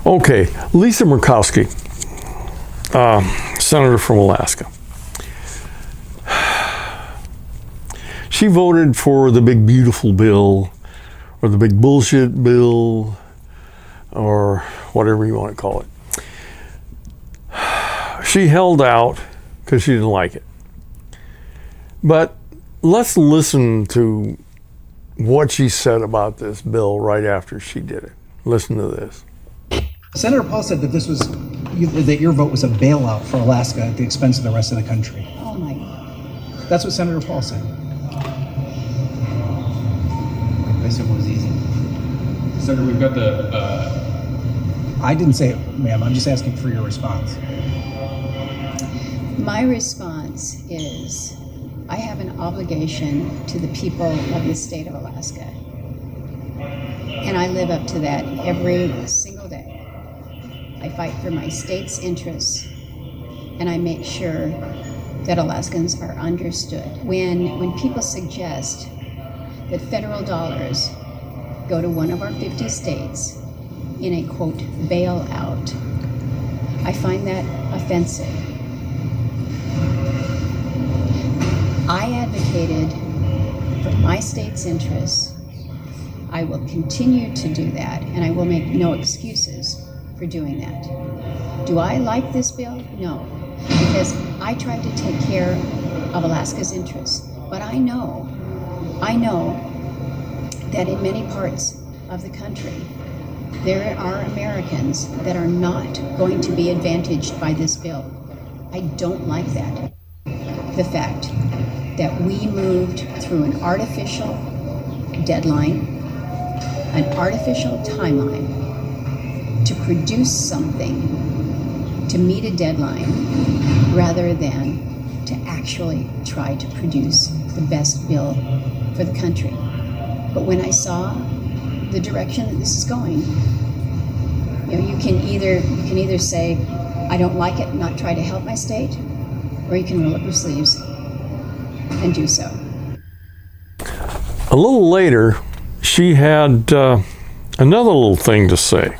Okay, Lisa Murkowski, senator from Alaska. She voted for the big beautiful bill, or the big bullshit bill, or whatever you want to call it. She held out because she didn't like it. But let's listen to what she said about this bill right after she did it. Listen to this. Senator Paul said that that your vote was a bailout for Alaska at the expense of the rest of the country. Oh my God. That's what Senator Paul said. I said it was easy. Senator, we've got the... I didn't say it, ma'am. I'm just asking for your response. My response is I have an obligation to the people of the state of Alaska. And I live up to that every single day. I fight for my state's interests, and I make sure that Alaskans are understood. When people suggest that federal dollars go to one of our 50 states in a, quote, bailout, I find that offensive. I advocated for my state's interests. I will continue to do that, and I will make no excuses for doing that. Do I like this bill? No, because I tried to take care of Alaska's interests. But I know that in many parts of the country, there are Americans that are not going to be advantaged by this bill. I don't like that. The fact that we moved through an artificial deadline, an artificial timeline to produce something to meet a deadline rather than to actually try to produce the best bill for the country. But when I saw the direction that this is going, you can either say, I don't like it and not try to help my state, or you can roll up your sleeves and do so. A little later, she had another little thing to say.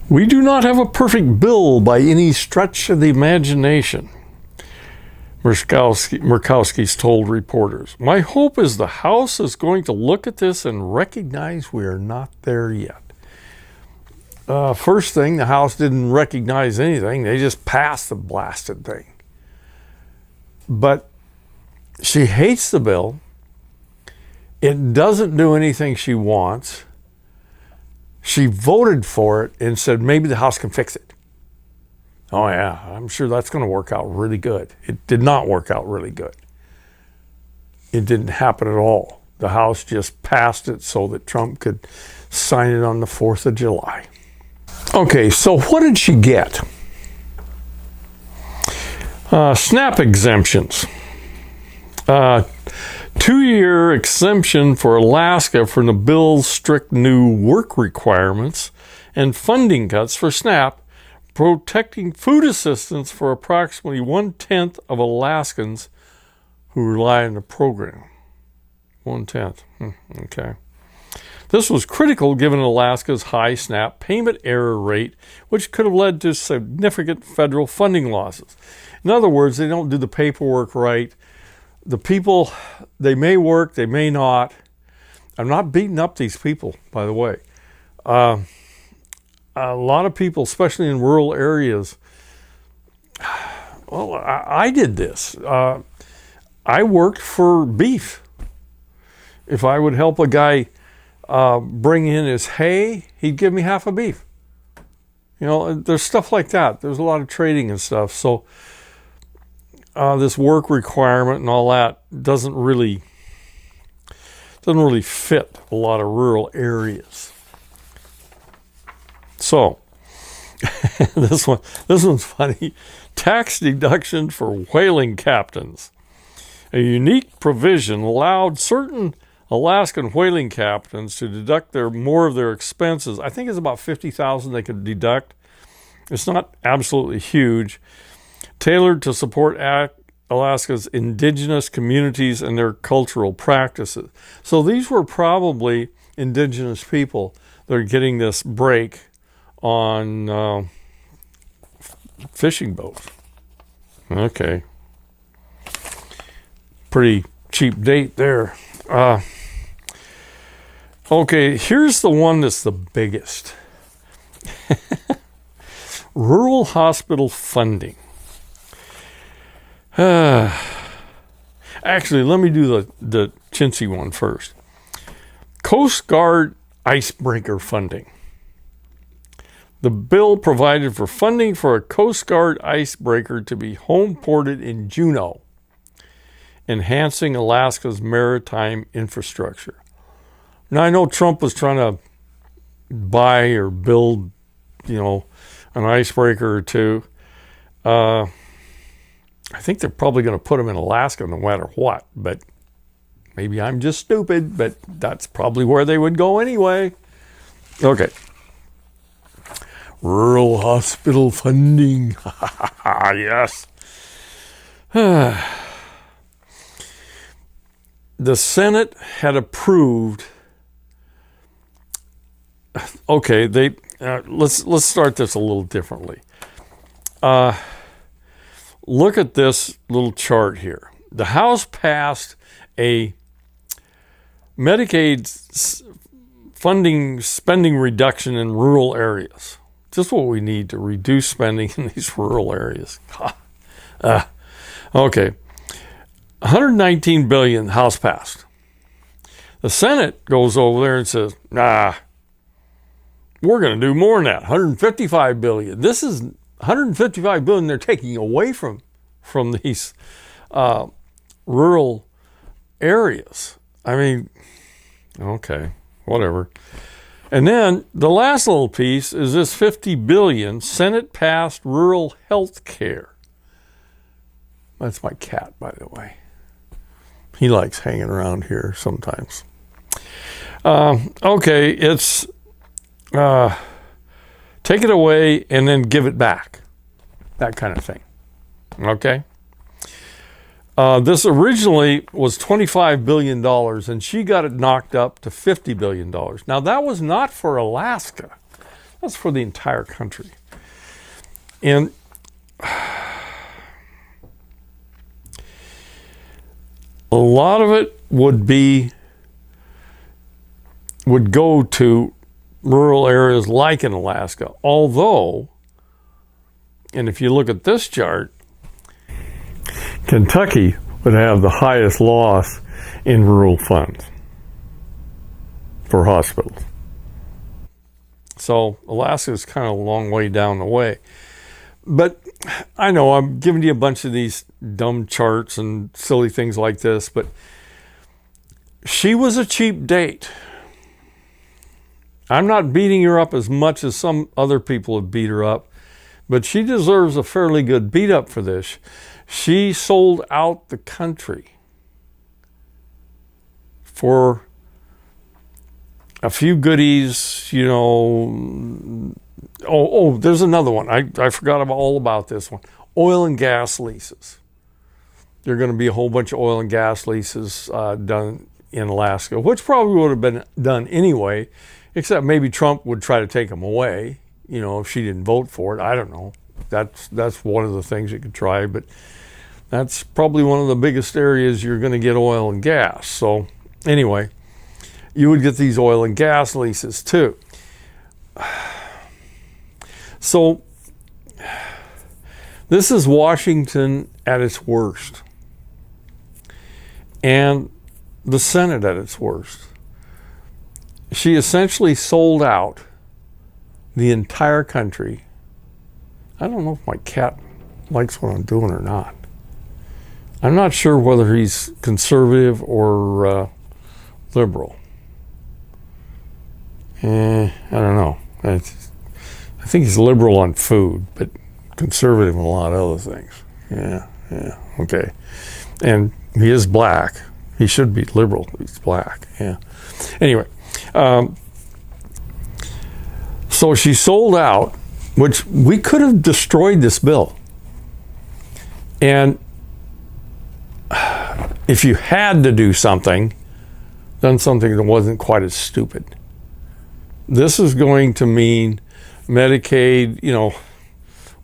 We do not have a perfect bill by any stretch of the imagination, Murkowski's told reporters. My hope is the House is going to look at this and recognize we are not there yet. First thing, the House didn't recognize anything. They just passed the blasted thing. But she hates the bill. It doesn't do anything she wants. She voted for it and said maybe the House can fix it. Oh yeah, I'm sure that's going to work out really good. It did not work out really good. It didn't happen at all. The House just passed it so that Trump could sign it on the 4th of July. Okay, so what did she get? SNAP exemptions. 2-year exemption for Alaska from the bill's strict new work requirements and funding cuts for SNAP, protecting food assistance for approximately 1/10 of Alaskans who rely on the program. 1/10. Okay. This was critical given Alaska's high SNAP payment error rate, which could have led to significant federal funding losses. In other words, they don't do the paperwork right. The people, they may work, they may not. I'm not beating up these people, by the way. A lot of people, especially in rural areas, well, I did this. I worked for beef. If I would help a guy bring in his hay, he'd give me half a beef. There's stuff like that. There's a lot of trading and stuff. So this work requirement and all that doesn't really fit a lot of rural areas. So this one's funny. Tax deduction for whaling captains. A unique provision allowed certain Alaskan whaling captains to deduct more of their expenses. I think it's about $50,000 they could deduct. It's not absolutely huge. Tailored to support Alaska's indigenous communities and their cultural practices. So these were probably indigenous people that are getting this break on fishing boats. Okay. Pretty cheap date there. Okay, here's the one that's the biggest. Rural hospital funding. Actually, let me do the chintzy one first. Coast Guard icebreaker funding. The bill provided for funding for a Coast Guard icebreaker to be home ported in Juneau, enhancing Alaska's maritime infrastructure. Now, I know Trump was trying to buy or build, an icebreaker or two. I think they're probably going to put them in Alaska no matter what, but maybe I'm just stupid, but that's probably where they would go anyway. Okay. Rural hospital funding. Yes. The Senate had approved. Okay, let's start this a little differently. Look at this little chart here. The House passed a Medicaid spending reduction in rural areas. Just what we need to reduce spending in these rural areas. Okay, $119 billion, House passed. The Senate goes over there and says, nah, we're going to do more than that, $155 billion. This is $155 billion they're taking away from these rural areas. I mean, okay, whatever. And then the last little piece is this $50 billion Senate passed rural health care. That's my cat, by the way. He likes hanging around here sometimes. Okay, it's take it away and then give it back. That kind of thing. Okay? This originally was $25 billion, and she got it knocked up to $50 billion. Now, that was not for Alaska. That's for the entire country. And a lot of it would go to rural areas like in Alaska. Although, and if you look at this chart, Kentucky would have the highest loss in rural funds for hospitals. So Alaska is kind of a long way down the way. But I know I'm giving you a bunch of these dumb charts and silly things like this, but she was a cheap date. I'm not beating her up as much as some other people have beat her up, but she deserves a fairly good beat up for this. She sold out the country for a few goodies, Oh, there's another one. I forgot all about this one. Oil and gas leases. There are going to be a whole bunch of oil and gas leases done in Alaska, which probably would have been done anyway, except maybe Trump would try to take them away, if she didn't vote for it. I don't know. That's one of the things you could try, but that's probably one of the biggest areas you're going to get oil and gas. So anyway, you would get these oil and gas leases too. So this is Washington at its worst, and the Senate at its worst. She essentially sold out the entire country. I don't know if my cat likes what I'm doing or not. I'm not sure whether he's conservative or liberal. I don't know. I think he's liberal on food, but conservative in a lot of other things. Yeah, okay. And he is black. He should be liberal. He's black. Yeah. Anyway, so she sold out, which we could have destroyed this bill. And if you had to do something, done something that wasn't quite as stupid. This is going to mean Medicaid,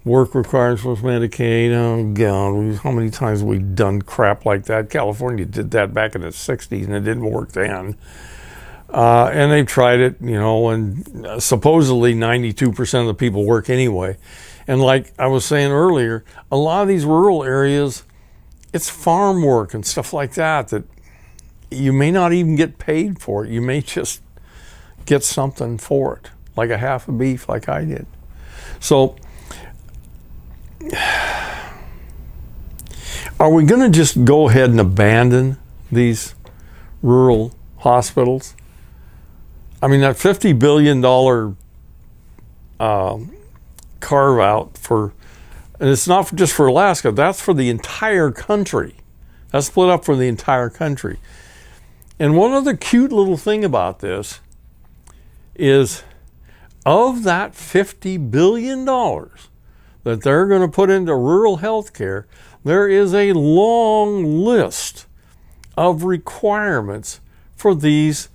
work requirements with Medicaid. Oh, God, how many times have we done crap like that? California did that back in the 60s, and it didn't work then. And they've tried it, and supposedly 92% of the people work anyway. And like I was saying earlier, a lot of these rural areas, it's farm work and stuff like that you may not even get paid for it. You may just get something for it, like a half a beef like I did. So are we going to just go ahead and abandon these rural hospitals? I mean, that $50 billion carve out and it's not just for Alaska, that's for the entire country. That's split up for the entire country. And one other cute little thing about this is, of that $50 billion that they're going to put into rural health care, there is a long list of requirements for these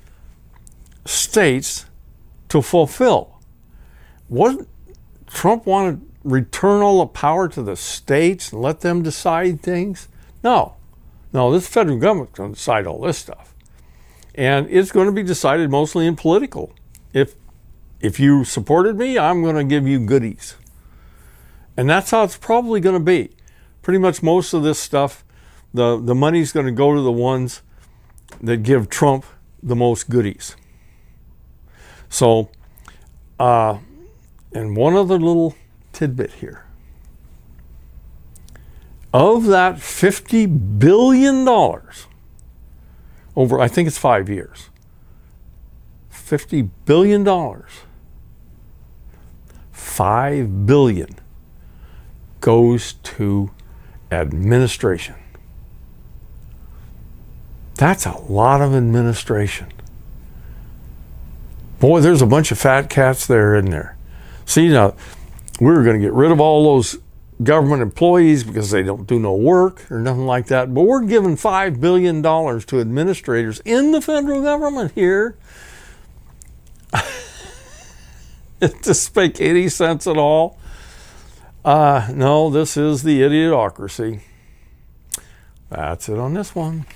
states to fulfill. Wouldn't Trump want to return all the power to the states and let them decide things? No, this federal government's going to decide all this stuff. And it's going to be decided mostly in political. If you supported me, I'm going to give you goodies. And that's how it's probably going to be. Pretty much most of this stuff, the money's going to go to the ones that give Trump the most goodies. So, and one other little tidbit here. Of that $50 billion, over, I think it's 5 years, $50 billion, $5 billion goes to administration. That's a lot of administration. Boy, there's a bunch of fat cats there, isn't there? See, now, we were going to get rid of all those government employees because they don't do no work or nothing like that. But we're giving $5 billion to administrators in the federal government here. It doesn't make any sense at all. No, this is the idiocracy. That's it on this one.